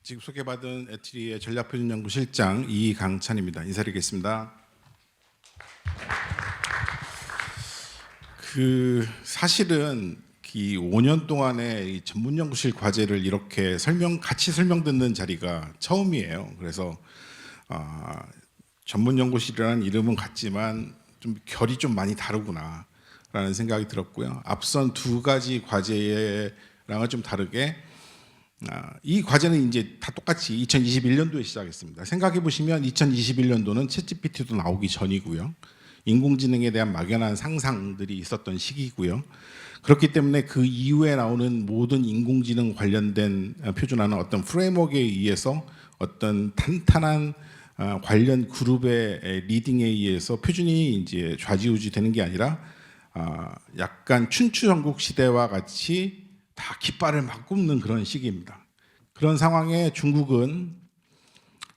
지금 소개받은 에트리의 전략표준연구실장 이강찬입니다. 인사드리겠습니다. 사실은 이 5년 동안의 이 전문연구실 과제를 이렇게 같이 설명 듣는 자리가 처음이에요. 그래서 전문연구실이라는 이름은 같지만 좀 결이 좀 많이 다르구나라는 생각이 들었고요. 앞선 두 가지 과제랑은 좀 다르게 이 과제는 이제 다 똑같이 2021년도에 시작했습니다. 생각해 보시면 2021년도는 챗GPT도 나오기 전이고요. 인공지능에 대한 막연한 상상들이 있었던 시기고요. 그렇기 때문에 그 이후에 나오는 모든 인공지능 관련된 표준화는 어떤 프레임워크에 의해서 어떤 탄탄한 관련 그룹의 리딩에 의해서 표준이 이제 좌지우지 되는 게 아니라 약간 춘추전국 시대와 같이 다 깃발을 막 굽는 그런 시기입니다. 그런 상황에 중국은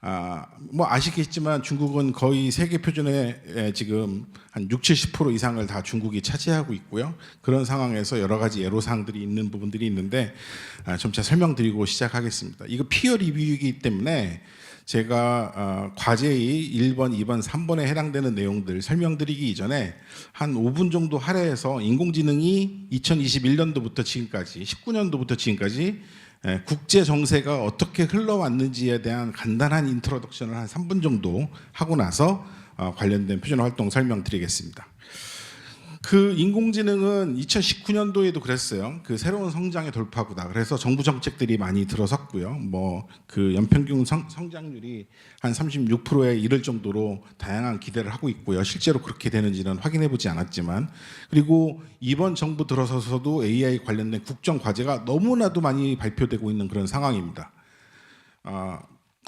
아시겠지만 중국은 거의 세계 표준의 지금 한 60-70% 이상을 다 중국이 차지하고 있고요. 그런 상황에서 여러 가지 애로사항들이 있는 부분들이 있는데 점차 설명드리고 시작하겠습니다. 이거 피어 리뷰이기 때문에 제가 과제의 1번, 2번, 3번에 해당되는 내용들 설명드리기 이전에 한 5분 정도 할애해서 인공지능이 2021년도부터 지금까지 19년도부터 지금까지 국제 정세가 어떻게 흘러왔는지에 대한 간단한 인트로덕션을 한 3분 정도 하고 나서 관련된 표준화 활동 설명드리겠습니다. 인공지능은 2019년도에도 그랬어요. 새로운 성장의 돌파구다. 그래서 정부 정책들이 많이 들어섰고요. 연평균 성장률이 한 36%에 이를 정도로 다양한 기대를 하고 있고요. 실제로 그렇게 되는지는 확인해 보지 않았지만, 그리고 이번 정부 들어서서도 AI 관련된 국정 과제가 너무나도 많이 발표되고 있는 그런 상황입니다.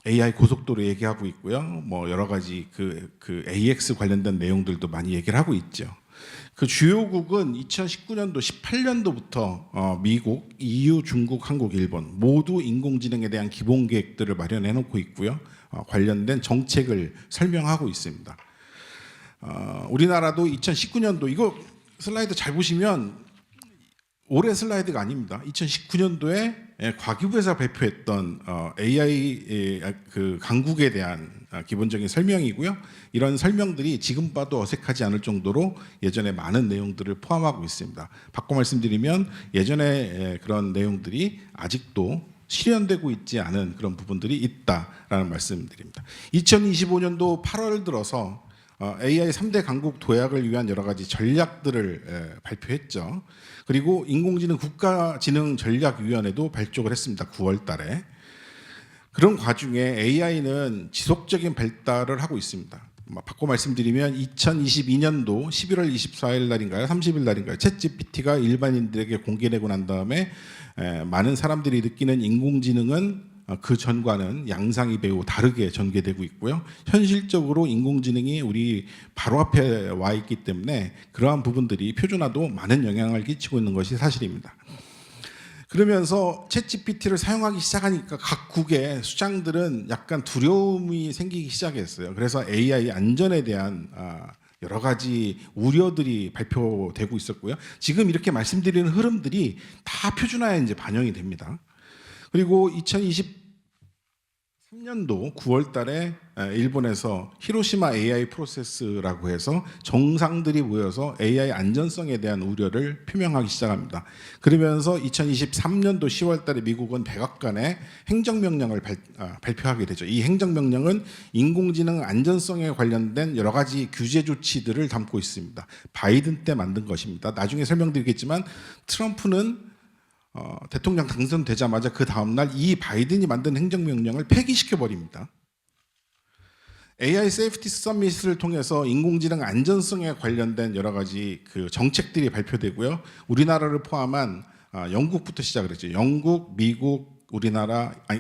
AI 고속도로 얘기하고 있고요. 여러 가지 AX 관련된 내용들도 많이 얘기를 하고 있죠. 주요국은 2019년도, 18년도부터 미국, EU, 중국, 한국, 일본 모두 인공지능에 대한 기본 계획들을 마련해 놓고 있고요. 관련된 정책을 설명하고 있습니다. 우리나라도 2019년도, 이거 슬라이드 잘 보시면 올해 슬라이드가 아닙니다. 2019년도에 과기부에서 발표했던 AI 강국에 대한 기본적인 설명이고요. 이런 설명들이 지금 봐도 어색하지 않을 정도로 예전에 많은 내용들을 포함하고 있습니다. 바꿔 말씀드리면 예전에 그런 내용들이 아직도 실현되고 있지 않은 그런 부분들이 있다라는 말씀드립니다. 2025년도 8월 들어서 AI 3대 강국 도약을 위한 여러 가지 전략들을 발표했죠. 그리고 인공지능 국가지능전략위원회도 발족을 했습니다. 9월 달에. 그런 과중에 AI는 지속적인 발달을 하고 있습니다. 바꿔 말씀드리면 2022년도 11월 24일 날인가요? 30일 날인가요? 챗GPT가 일반인들에게 공개되고 난 다음에 많은 사람들이 느끼는 인공지능은 그 전과는 양상이 매우 다르게 전개되고 있고요. 현실적으로 인공지능이 우리 바로 앞에 와 있기 때문에 그러한 부분들이 표준화도 많은 영향을 끼치고 있는 것이 사실입니다. 그러면서 챗GPT를 사용하기 시작하니까 각국의 수장들은 약간 두려움이 생기기 시작했어요. 그래서 AI 안전에 대한 여러 가지 우려들이 발표되고 있었고요. 지금 이렇게 말씀드리는 흐름들이 다 표준화에 이제 반영이 됩니다. 그리고 2023년도 9월 달에 일본에서 히로시마 AI 프로세스라고 해서 정상들이 모여서 AI 안전성에 대한 우려를 표명하기 시작합니다. 그러면서 2023년도 10월 달에 미국은 백악관에 행정명령을 발표하게 되죠. 이 행정명령은 인공지능 안전성에 관련된 여러 가지 규제 조치들을 담고 있습니다. 바이든 때 만든 것입니다. 나중에 설명드리겠지만 트럼프는 대통령 당선되자마자 그 다음날 이 바이든이 만든 행정명령을 폐기시켜버립니다. AI 세이프티 서밋을 통해서 인공지능 안전성에 관련된 여러 가지 정책들이 발표되고요. 우리나라를 포함한 영국부터 시작을 했죠. 영국, 미국,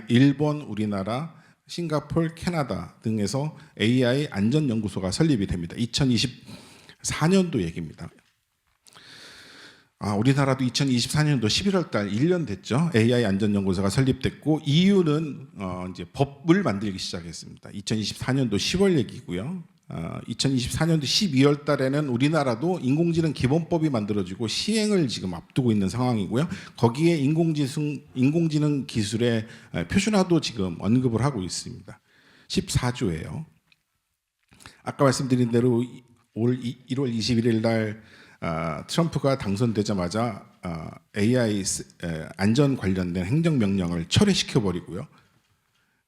일본, 우리나라, 싱가포르, 캐나다 등에서 AI 안전연구소가 설립이 됩니다. 2024년도 얘기입니다. 우리나라도 2024년도 11월 달 1년 됐죠. AI 안전연구소가 설립됐고 EU는 이제 법을 만들기 시작했습니다. 2024년도 10월 얘기고요. 2024년도 12월 달에는 우리나라도 인공지능 기본법이 만들어지고 시행을 지금 앞두고 있는 상황이고요. 거기에 인공지능 기술의 표준화도 지금 언급을 하고 있습니다. 14조예요. 아까 말씀드린 대로 올 1월 21일 날 트럼프가 당선되자마자 AI 안전 관련된 행정명령을 철회시켜 버리고요.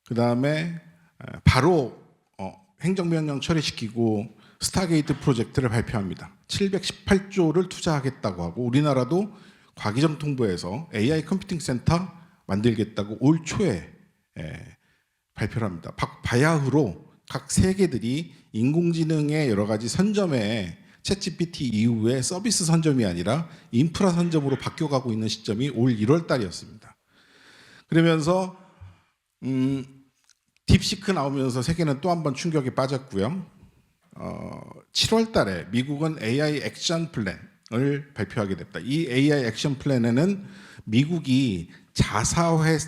그 다음에 바로 행정명령 철회시키고 스타게이트 프로젝트를 발표합니다. 718조를 투자하겠다고 하고 우리나라도 과기정통부에서 AI 컴퓨팅 센터 만들겠다고 올 초에 발표를 합니다. 바야흐로 각 세계들이 인공지능의 여러 가지 선점에 챗GPT 이후에 서비스 선점이 아니라 인프라 선점으로 바뀌어가고 있는 시점이 올 1월 달이었습니다. 그러면서 딥시크 나오면서 세계는 또 한 번 충격에 빠졌고요. 7월 달에 미국은 AI 액션 플랜을 발표하게 됐다. 이 AI 액션 플랜에는 미국이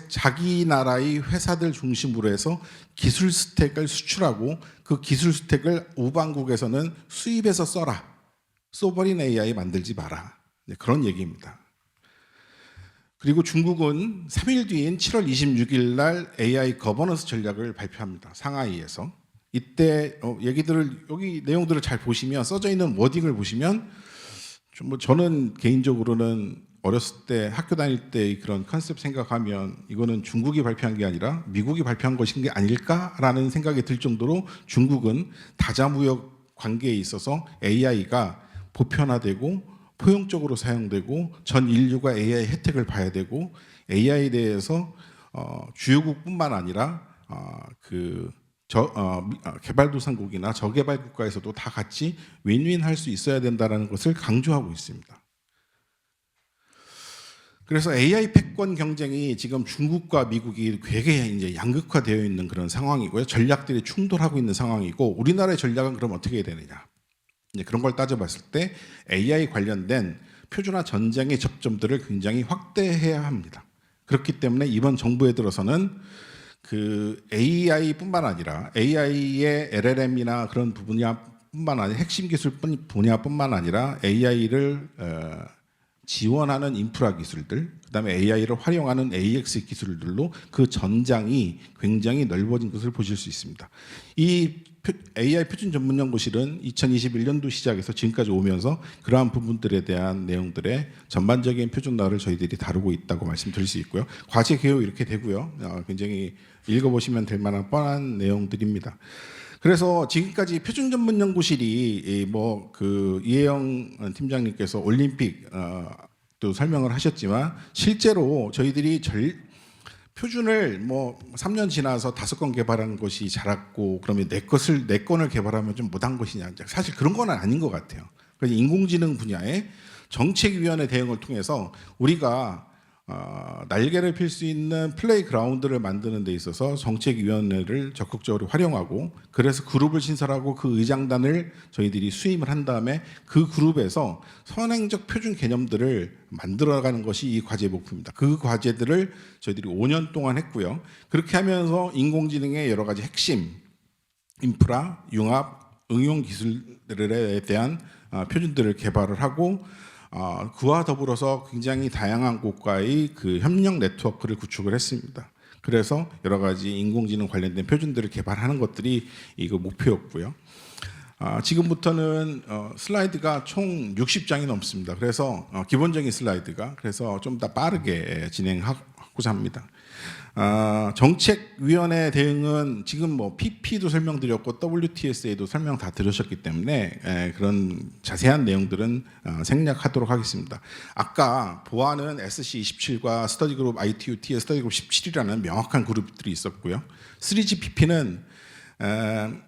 자기 나라의 회사들 중심으로 해서 기술 스택을 수출하고 그 기술 스택을 우방국에서는 수입해서 써라. 소버린 AI 만들지 마라. 그런 얘기입니다. 그리고 중국은 3일 뒤인 7월 26일 날 AI 거버넌스 전략을 발표합니다. 상하이에서. 이때 여기 내용들을 잘 보시면 써져 있는 워딩을 보시면 저는 개인적으로는 어렸을 때 학교 다닐 때 그런 컨셉 생각하면 이거는 중국이 발표한 게 아니라 미국이 발표한 것인 게 아닐까라는 생각이 들 정도로 중국은 다자무역 관계에 있어서 AI가 보편화되고 포용적으로 사용되고 전 인류가 AI 혜택을 봐야 되고 AI에 대해서 주요국뿐만 아니라 개발도상국이나 저개발 국가에서도 다 같이 윈윈할 수 있어야 된다는 것을 강조하고 있습니다. 그래서 AI 패권 경쟁이 지금 중국과 미국이 되게 이제 양극화되어 있는 그런 상황이고요. 전략들이 충돌하고 있는 상황이고 우리나라의 전략은 그럼 어떻게 해야 되느냐? 이제 그런 걸 따져봤을 때 AI 관련된 표준화 전쟁의 접점들을 굉장히 확대해야 합니다. 그렇기 때문에 이번 정부에 들어서는 그 AI뿐만 아니라 AI의 LLM이나 그런 분야뿐만 아니라 핵심 기술 분야뿐만 아니라 AI를 지원하는 인프라 기술들, 그다음에 AI를 활용하는 AX 기술들로 그 전장이 굉장히 넓어진 것을 보실 수 있습니다. 이 AI 표준 전문 연구실은 2021년도 시작해서 지금까지 오면서 그러한 부분들에 대한 내용들의 전반적인 표준화를 저희들이 다루고 있다고 말씀드릴 수 있고요. 과제 개요 이렇게 되고요. 굉장히 읽어보시면 될 만한 뻔한 내용들입니다. 그래서 지금까지 표준 전문 연구실이 이혜영 팀장님께서 올림픽 또 설명을 하셨지만 실제로 저희들이 표준을 3년 지나서 5건 개발한 것이 자랐고 그러면 내 건을 개발하면 좀 못한 것이냐, 사실 그런 건 아닌 것 같아요. 그래서 인공지능 분야의 정책위원회 대응을 통해서 우리가 날개를 필 수 있는 플레이그라운드를 만드는 데 있어서 정책위원회를 적극적으로 활용하고 그래서 그룹을 신설하고 그 의장단을 저희들이 수임을 한 다음에 그 그룹에서 선행적 표준 개념들을 만들어가는 것이 이 과제의 목표입니다. 그 과제들을 저희들이 5년 동안 했고요. 그렇게 하면서 인공지능의 여러 가지 핵심, 인프라, 융합, 응용 기술들에 대한 표준들을 개발을 하고 그와 더불어서 굉장히 다양한 곳과의 그 협력 네트워크를 구축을 했습니다. 그래서 여러 가지 인공지능 관련된 표준들을 개발하는 것들이 이거 목표였고요. 지금부터는 슬라이드가 총 60장이 넘습니다. 그래서 기본적인 슬라이드가 그래서 좀 더 빠르게 진행하고자 합니다. 정책위원회 대응은 지금 PP도 설명드렸고 WTSA도 설명 다 들으셨기 때문에 그런 자세한 내용들은 생략하도록 하겠습니다. 아까 보아는 SC27과 스터디그룹 ITUT의 스터디그룹 17이라는 명확한 그룹들이 있었고요. 3GPP는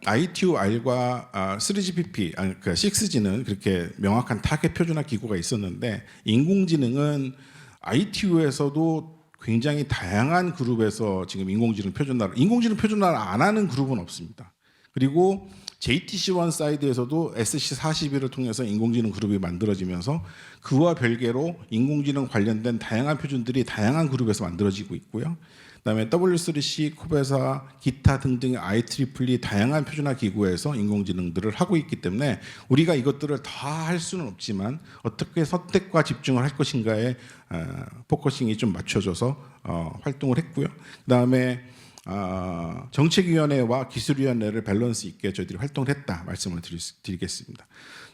ITUR과 3GPP, 그러니까 6G는 그렇게 명확한 타겟 표준화 기구가 있었는데 인공지능은 ITU에서도 굉장히 다양한 그룹에서 지금 인공지능 표준화를 안 하는 그룹은 없습니다. 그리고 JTC1 사이드에서도 SC41을 통해서 인공지능 그룹이 만들어지면서 그와 별개로 인공지능 관련된 다양한 표준들이 다양한 그룹에서 만들어지고 있고요. 그다음에 W3C, 코베사, 기타 등등의 IEEE 다양한 표준화 기구에서 인공지능들을 하고 있기 때문에 우리가 이것들을 다 할 수는 없지만 어떻게 선택과 집중을 할 것인가에 포커싱이 좀 맞춰져서 활동을 했고요. 그다음에 정책위원회와 기술위원회를 밸런스 있게 저희들이 활동을 했다 말씀을 드리겠습니다.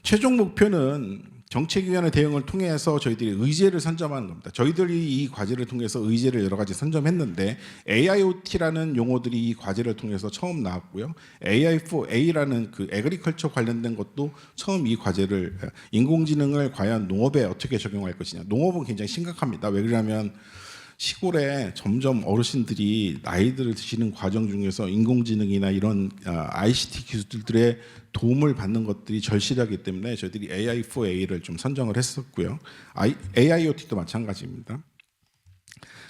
최종 목표는 정책위원회 대응을 통해서 저희들이 의제를 선점하는 겁니다. 저희들이 이 과제를 통해서 의제를 여러 가지 선점했는데 AIoT라는 용어들이 이 과제를 통해서 처음 나왔고요. AI4A라는 그 애그리컬처 관련된 것도 처음 이 과제를 인공지능을 과연 농업에 어떻게 적용할 것이냐. 농업은 굉장히 심각합니다. 왜 그러냐면 시골에 점점 어르신들이 나이들을 드시는 과정 중에서 인공지능이나 이런 ICT 기술들의 도움을 받는 것들이 절실하기 때문에 저희들이 AI4A를 좀 선정을 했었고요. AIoT도 마찬가지입니다.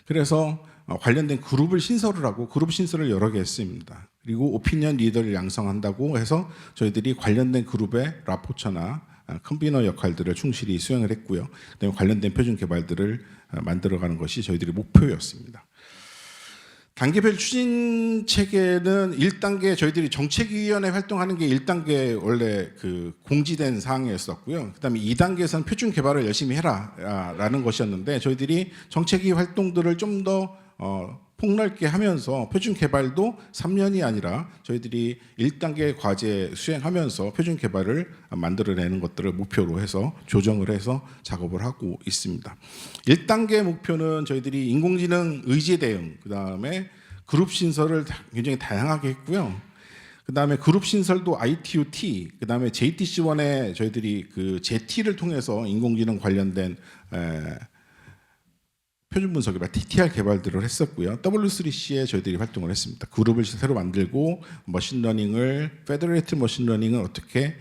그래서 관련된 그룹을 신설을 하고 그룹 신설을 여러 개 했습니다. 그리고 오피니언 리더를 양성한다고 해서 저희들이 관련된 그룹의 라포처나 컨비너 역할들을 충실히 수행을 했고요. 그다음에 관련된 표준 개발들을 만들어가는 것이 저희들의 목표였습니다. 단계별 추진 체계는 1단계 저희들이 정책위원회 활동하는 게 1단계 원래 그 공지된 사항이었었고요. 그다음에 2단계에서는 표준 개발을 열심히 해라라는 것이었는데 저희들이 정책위 활동들을 좀 더 폭넓게 하면서 표준 개발도 3년이 아니라 저희들이 1단계 과제 수행하면서 표준 개발을 만들어내는 것들을 목표로 해서 조정을 해서 작업을 하고 있습니다. 1단계 목표는 저희들이 인공지능 의제 대응, 그다음에 그룹 신설을 굉장히 다양하게 했고요. 그다음에 그룹 신설도 ITUT, 그다음에 JTC1에 저희들이 그 JT를 통해서 인공지능 관련된 표준 분석이나 TTR 개발들을 했었고요. W3C에 저희들이 활동을 했습니다. 그룹을 새로 만들고 머신러닝을 페더레이트 머신러닝을 어떻게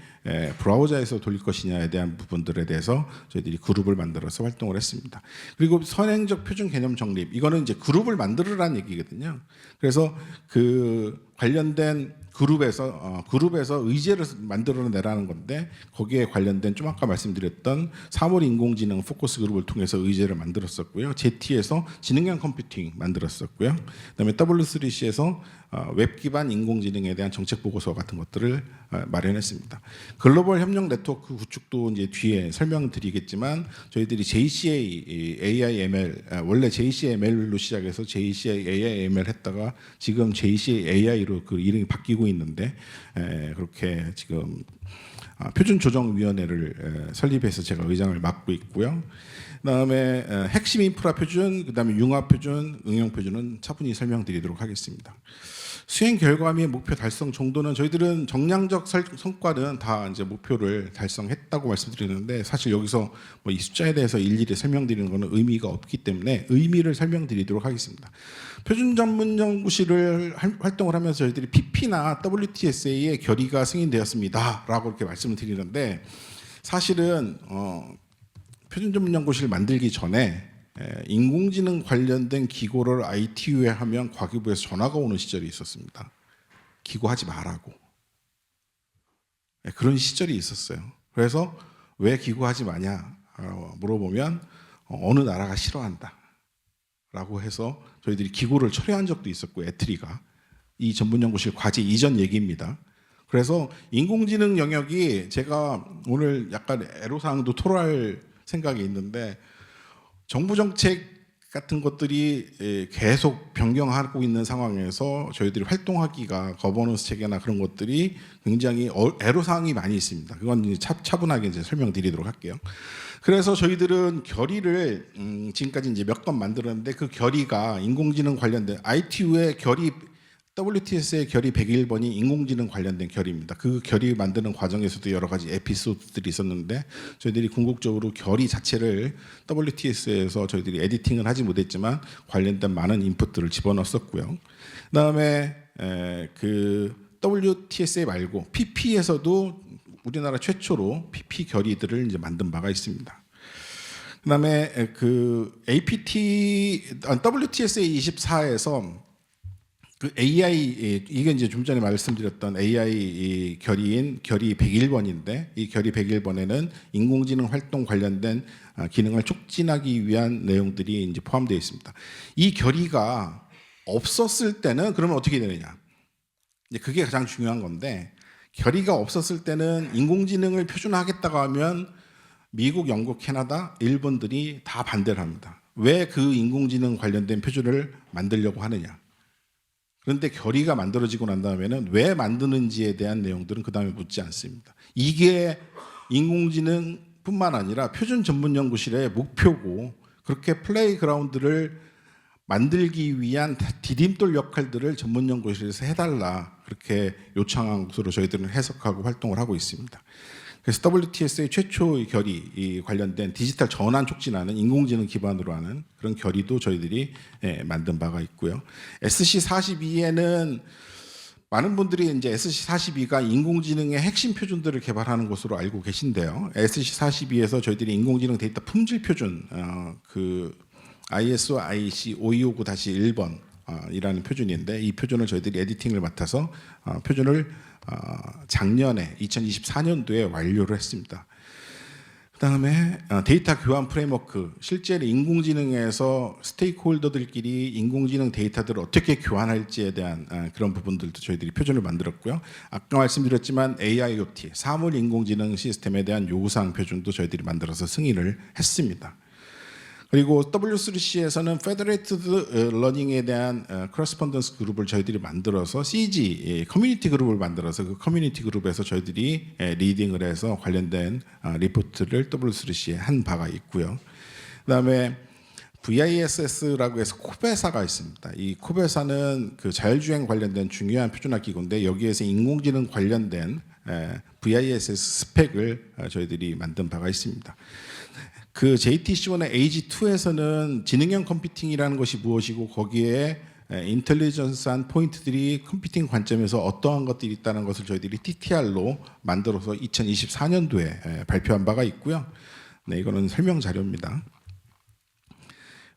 브라우저에서 돌릴 것이냐에 대한 부분들에 대해서 저희들이 그룹을 만들어서 활동을 했습니다. 그리고 선행적 표준 개념 정립, 이거는 이제 그룹을 만들으라는 얘기거든요. 그래서 그 관련된 그룹에서 의제를 만들어내라는 건데 거기에 관련된 좀 아까 말씀드렸던 사물 인공지능 포커스 그룹을 통해서 의제를 만들었었고요. JT에서 지능형 컴퓨팅 만들었었고요. 그다음에 W3C에서 웹 기반 인공지능에 대한 정책 보고서 같은 것들을 마련했습니다. 글로벌 협력 네트워크 구축도 이제 뒤에 설명드리겠지만 저희들이 JCA AI/ML 원래 JCML로 시작해서 JCA AI/ML 했다가 지금 JCA AI로 그 이름이 바뀌고 있는데 그렇게 지금 표준조정위원회를 설립해서 제가 의장을 맡고 있고요. 그다음에 핵심 인프라 표준, 그다음에 융합 표준, 응용 표준은 차분히 설명드리도록 하겠습니다. 수행 결과 및 목표 달성 정도는 저희들은 정량적 성과는 다 이제 목표를 달성했다고 말씀드리는데 사실 여기서 뭐 이 숫자에 대해서 일일이 설명드리는 것은 의미가 없기 때문에 의미를 설명드리도록 하겠습니다. 표준 전문 연구실을 활동을 하면서 저희들이 PP나 WTSA의 결의가 승인되었습니다라고 이렇게 말씀을 드리는데 사실은 표준 전문 연구실 만들기 전에 인공지능 관련된 기고를 ITU에 하면 과기부에서 전화가 오는 시절이 있었습니다. 기고하지 말라고. 그런 시절이 있었어요. 그래서 왜 기고하지 마냐 물어보면 어느 나라가 싫어한다 라고 해서 저희들이 기고를 철회한 적도 있었고 애트리가 이 전문연구실 과제 이전 얘기입니다. 그래서 인공지능 영역이 제가 오늘 약간 애로사항도 토로할 생각이 있는데 정부 정책 같은 것들이 계속 변경하고 있는 상황에서 저희들이 활동하기가 거버넌스 체계나 그런 것들이 굉장히 애로사항이 많이 있습니다. 그건 이제 차분하게 이제 설명드리도록 할게요. 그래서 저희들은 결의를 지금까지 이제 몇 건 만들었는데 그 결의가 인공지능 관련된 ITU의 결의 WTS의 결의 101번이 인공지능 관련된 결의입니다. 그 결의 만드는 과정에서도 여러 가지 에피소드들이 있었는데 저희들이 궁극적으로 결의 자체를 WTS에서 저희들이 에디팅을 하지 못했지만 관련된 많은 인풋들을 집어넣었었고요. 그다음에 그 WTSA 말고 PP에서도 우리나라 최초로 PP 결의들을 이제 만든 바가 있습니다. 그다음에 그 WTSA 24에서 그 AI 이게 이제 좀 전에 말씀드렸던 AI 결의인 결의 101번인데 이 결의 101번에는 인공지능 활동 관련된 기능을 촉진하기 위한 내용들이 이제 포함되어 있습니다. 이 결의가 없었을 때는 그러면 어떻게 되느냐? 이제 그게 가장 중요한 건데 결의가 없었을 때는 인공지능을 표준화하겠다고 하면 미국, 영국, 캐나다, 일본들이 다 반대를 합니다. 왜 그 인공지능 관련된 표준을 만들려고 하느냐? 그런데 결의가 만들어지고 난 다음에는 왜 만드는지에 대한 내용들은 그 다음에 묻지 않습니다. 이게 인공지능뿐만 아니라 표준 전문 연구실의 목표고 그렇게 플레이그라운드를 만들기 위한 디딤돌 역할들을 전문 연구실에서 해달라 그렇게 요청한 것으로 저희들은 해석하고 활동을 하고 있습니다. 그래서 WTS의 최초의 결의 관련된 디지털 전환 촉진하는 인공지능 기반으로 하는 그런 결의도 저희들이 만든 바가 있고요. SC42에는 많은 분들이 이제 SC42가 인공지능의 핵심 표준들을 개발하는 것으로 알고 계신데요. SC42에서 저희들이 인공지능 데이터 품질 표준 그 ISO IEC 5259-1번 이라는 표준인데 이 표준을 저희들이 에디팅을 맡아서 표준을 작년에 2024년도에 완료를 했습니다. 그다음에 데이터 교환 프레임워크, 실제로 인공지능에서 스테이크홀더들끼리 인공지능 데이터들을 어떻게 교환할지에 대한 그런 부분들도 저희들이 표준을 만들었고요. 아까 말씀드렸지만 AIoT, 사물 인공지능 시스템에 대한 요구사항 표준도 저희들이 만들어서 승인을 했습니다. 그리고 W3C에서는 Federated Learning에 대한 Correspondence 그룹을 저희들이 만들어서 CG 커뮤니티 그룹을 만들어서 그 커뮤니티 그룹에서 저희들이 리딩을 해서 관련된 리포트를 W3C에 한 바가 있고요. 그다음에 VISS라고 해서 코베사가 있습니다. 이 코베사는 그 자율주행 관련된 중요한 표준화 기구인데 여기에서 인공지능 관련된 VISS 스펙을 저희들이 만든 바가 있습니다. 그 JTC1의 AG2에서는 지능형 컴퓨팅이라는 것이 무엇이고 거기에 인텔리전스한 포인트들이 컴퓨팅 관점에서 어떠한 것들이 있다는 것을 저희들이 TTR로 만들어서 2024년도에 발표한 바가 있고요. 네, 이거는 설명 자료입니다.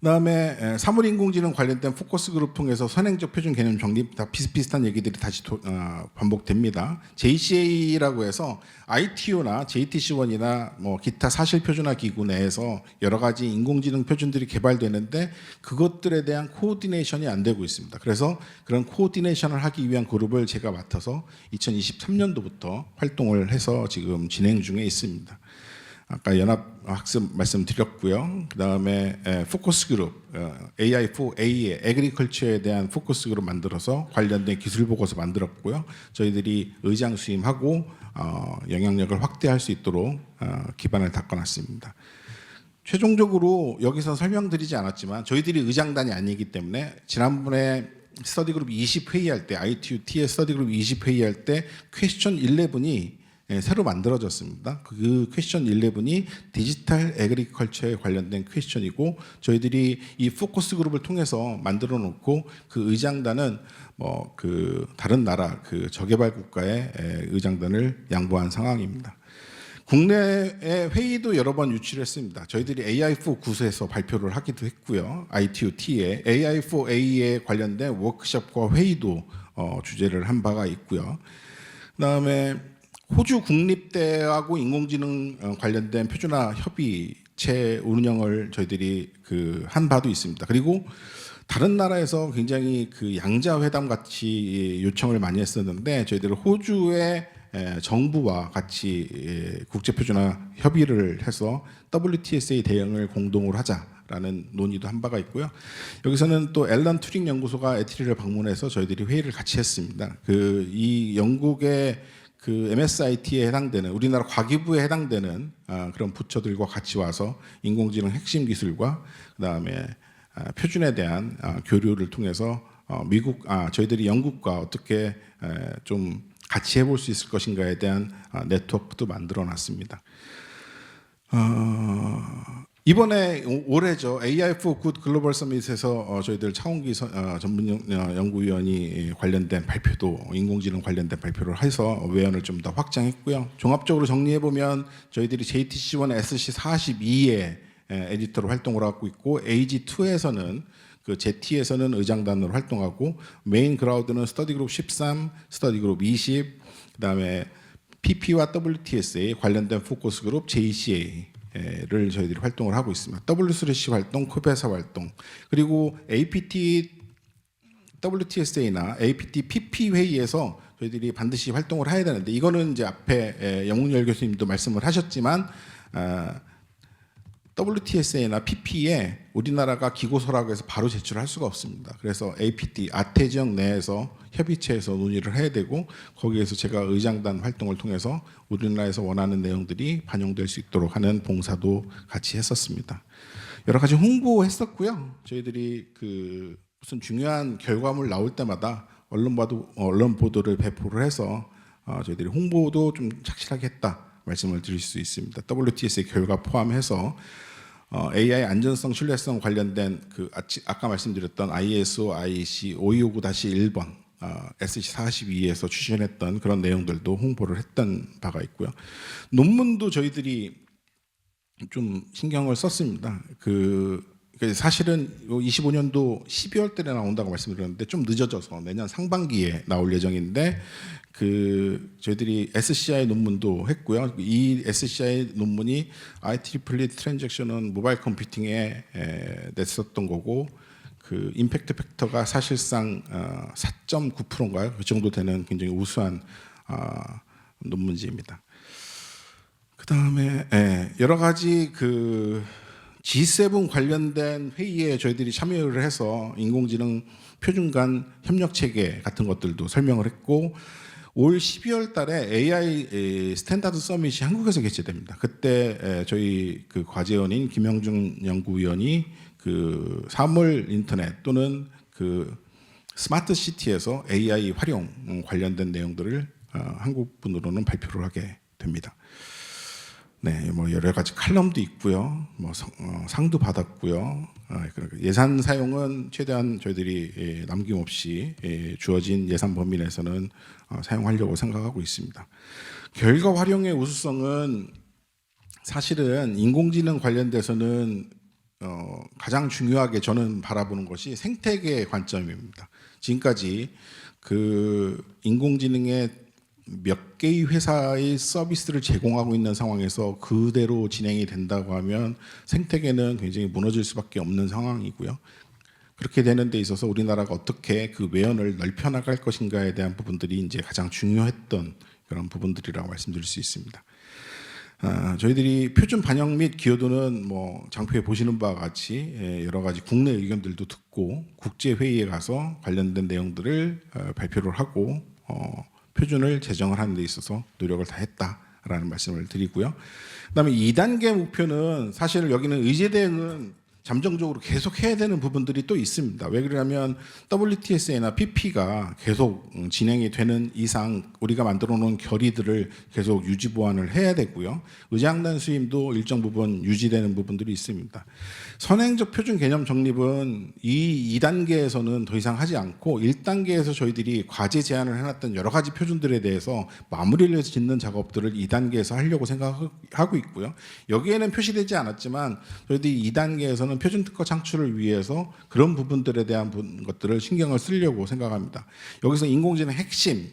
그다음에 사물인공지능 관련된 포커스 그룹 통해서 선행적 표준 개념 정립 다 비슷비슷한 얘기들이 다시 반복됩니다. JCA라고 해서 ITU나 JTC1이나 뭐 기타 사실 표준화 기구 내에서 여러 가지 인공지능 표준들이 개발되는데 그것들에 대한 코오디네이션이 안 되고 있습니다. 그래서 그런 코오디네이션을 하기 위한 그룹을 제가 맡아서 2023년도부터 활동을 해서 지금 진행 중에 있습니다. 아까 연합학습 말씀드렸고요. 그 다음에 포커스 그룹, AI4A의 애그리컬처에 대한 포커스 그룹 만들어서 관련된 기술 보고서 만들었고요. 저희들이 의장 수임하고 영향력을 확대할 수 있도록 기반을 닦아놨습니다. 최종적으로 여기서 설명드리지 않았지만 저희들이 의장단이 아니기 때문에 지난번에 스터디그룹 20회의할 때 ITUT의 스터디그룹 20회의할 때 퀘스천 11이 새로 만들어졌습니다. 그 퀘스천 11이 디지털 애그리컬처에 관련된 퀘스천이고 저희들이 이 포커스 그룹을 통해서 만들어 놓고 그 의장단은 뭐 그 다른 나라 그 저개발 국가의 의장단을 양보한 상황입니다. 국내에 회의도 여러 번 유치를 했습니다. 저희들이 AI4 구에서 발표를 하기도 했고요. ITUT에 AI4A에 관련된 워크숍과 회의도 주재를 한 바가 있고요. 그다음에 호주 국립대하고 인공지능 관련된 표준화 협의체 운영을 저희들이 한 바도 있습니다. 그리고 다른 나라에서 굉장히 그 양자 회담 같이 요청을 많이 했었는데 저희들은 호주의 정부와 같이 국제 표준화 협의를 해서 WTSA 대응을 공동으로 하자라는 논의도 한 바가 있고요. 여기서는 또 앨런 튜링 연구소가 에트리를 방문해서 저희들이 회의를 같이 했습니다. 이 영국의 그 MSIT에 해당되는 우리나라 과기부에 해당되는 그런 부처들과 같이 와서 인공지능 핵심 기술과 그다음에 표준에 대한 교류를 통해서 저희들이 영국과 어떻게 좀 같이 해볼 수 있을 것인가에 대한 네트워크도 만들어놨습니다. 이번에 올해죠 AI4 Good 글로벌 서밋에서 저희들 차원기 전문 연구위원이 관련된 발표도 인공지능 관련된 발표를 해서 외연을 좀 더 확장했고요. 종합적으로 정리해 보면 저희들이 JTC1 SC42의 에디터로 활동을 하고 있고 AG2에서는 그 제티에서는 의장단으로 활동하고 메인 크라우드는 스터디그룹 13, 스터디그룹 20, 그다음에 PP와 WTSA 관련된 포커스 그룹 JCA를 저희들이 활동을 하고 있습니다. W3C 활동, 코베사 활동, 그리고 APT WTSA나 APT PP 회의에서 저희들이 반드시 활동을 해야 되는데, 이거는 이제 앞에 영웅열 교수님도 말씀을 하셨지만 WTSA나 PP에 우리나라가 기고서라고 해서 바로 제출할 수가 없습니다. 그래서 APT 아태 지역 내에서 협의체에서 논의를 해야 되고, 거기에서 제가 의장단 활동을 통해서 우리나라에서 원하는 내용들이 반영될 수 있도록 하는 봉사도 같이 했었습니다. 여러 가지 홍보했었고요. 저희들이 그 무슨 중요한 결과물 나올 때마다 언론 보도를 배포를 해서 저희들이 홍보도 좀 착실하게 했다 말씀을 드릴 수 있습니다. WTS의 결과 포함해서 AI 안전성, 신뢰성 관련된 그 아까 말씀드렸던 ISO, IEC 5259-1번 SC42에서 추진했던 그런 내용들도 홍보를 했던 바가 있고요. 논문도 저희들이 좀 신경을 썼습니다. 사실은 25년도 12월 달에 나온다고 말씀드렸는데 좀 늦어져서 내년 상반기에 나올 예정인데, 저희들이 SCI 논문도 했고요. 이 SCI 논문이 IEEE 트랜잭션은 모바일 컴퓨팅에 냈었던 거고, 그 임팩트 팩터가 사실상 4.9%인가요? 그 정도 되는 굉장히 우수한 논문지입니다. 그 다음에 여러 가지 G7 관련된 회의에 저희들이 참여를 해서 인공지능 표준 간 협력 체계 같은 것들도 설명을 했고, 올 12월 달에 AI 스탠다드 서밋이 한국에서 개최됩니다. 그때 저희 그 과제원인 김영중 연구위원이 그 사물 인터넷 또는 그 스마트 시티에서 AI 활용 관련된 내용들을 한국 분으로는 발표를 하게 됩니다. 네, 뭐 여러 가지 칼럼도 있고요, 뭐 상도 받았고요. 예산 사용은 최대한 저희들이 남김없이 주어진 예산 범위 내에서는 사용하려고 생각하고 있습니다. 결과 활용의 우수성은 사실은 인공지능 관련돼서는 가장 중요하게 저는 바라보는 것이 생태계 관점입니다. 지금까지 그 인공지능의 몇 개의 회사의 서비스를 제공하고 있는 상황에서 그대로 진행이 된다고 하면 생태계는 굉장히 무너질 수밖에 없는 상황이고요. 그렇게 되는 데 있어서 우리나라가 어떻게 그 외연을 넓혀 나갈 것인가에 대한 부분들이 이제 가장 중요했던 그런 부분들이라고 말씀드릴 수 있습니다. 저희들이 표준 반영 및 기여도는 뭐 장표에 보시는 바와 같이 여러 가지 국내 의견들도 듣고 국제 회의에 가서 관련된 내용들을 발표를 하고 표준을 제정을 하는 데 있어서 노력을 다 했다라는 말씀을 드리고요. 그다음에 2단계 목표는 사실 여기는 의제 대응은 잠정적으로 계속 해야 되는 부분들이 또 있습니다. 왜 그러냐면 WTSA나 PP가 계속 진행이 되는 이상 우리가 만들어 놓은 결의들을 계속 유지 보완을 해야 되고요. 의장단 수임도 일정 부분 유지되는 부분들이 있습니다. 선행적 표준 개념 정립은 이 2단계에서는 더 이상 하지 않고 1단계에서 저희들이 과제 제안을 해놨던 여러 가지 표준들에 대해서 마무리를 짓는 작업들을 2단계에서 하려고 생각하고 있고요. 여기에는 표시되지 않았지만 저희들이 2단계에서는 표준 특허 창출을 위해서 그런 부분들에 대한 것들을 신경을 쓰려고 생각합니다. 여기서 인공지능 핵심,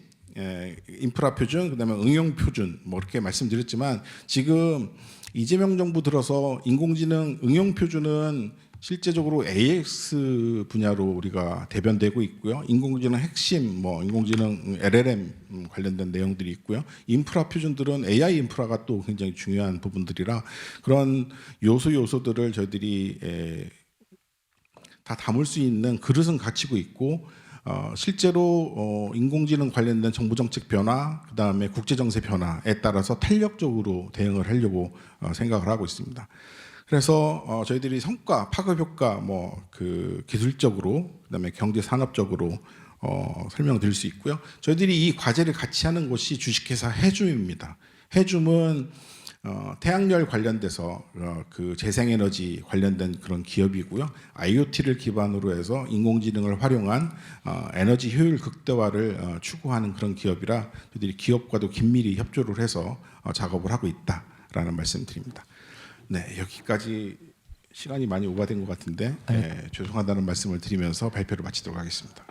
인프라 표준, 그다음에 응용 표준 뭐 이렇게 말씀드렸지만 지금 이재명 정부 들어서 인공지능 응용 표준은 실제적으로 AX 분야로 우리가 대변되고 있고요. 인공지능 핵심, 뭐 인공지능 LLM 관련된 내용들이 있고요. 인프라 표준들은 AI 인프라가 또 굉장히 중요한 부분들이라 그런 요소들을 저희들이 다 담을 수 있는 그릇은 갖추고 있고, 실제로 인공지능 관련된 정부정책 변화, 그 다음에 국제정세 변화에 따라서 탄력적으로 대응을 하려고 생각을 하고 있습니다. 그래서 저희들이 성과, 파급 효과, 뭐 그 기술적으로, 그다음에 경제 산업적으로 설명드릴 수 있고요. 저희들이 이 과제를 같이 하는 곳이 주식회사 해줌입니다. 해줌은 태양열 관련돼서 그 재생에너지 관련된 그런 기업이고요. IoT를 기반으로 해서 인공지능을 활용한 에너지 효율 극대화를 추구하는 그런 기업이라 저희들이 기업과도 긴밀히 협조를 해서 작업을 하고 있다라는 말씀드립니다. 네, 여기까지 시간이 많이 오바된 것 같은데 죄송하다는 말씀을 드리면서 발표를 마치도록 하겠습니다.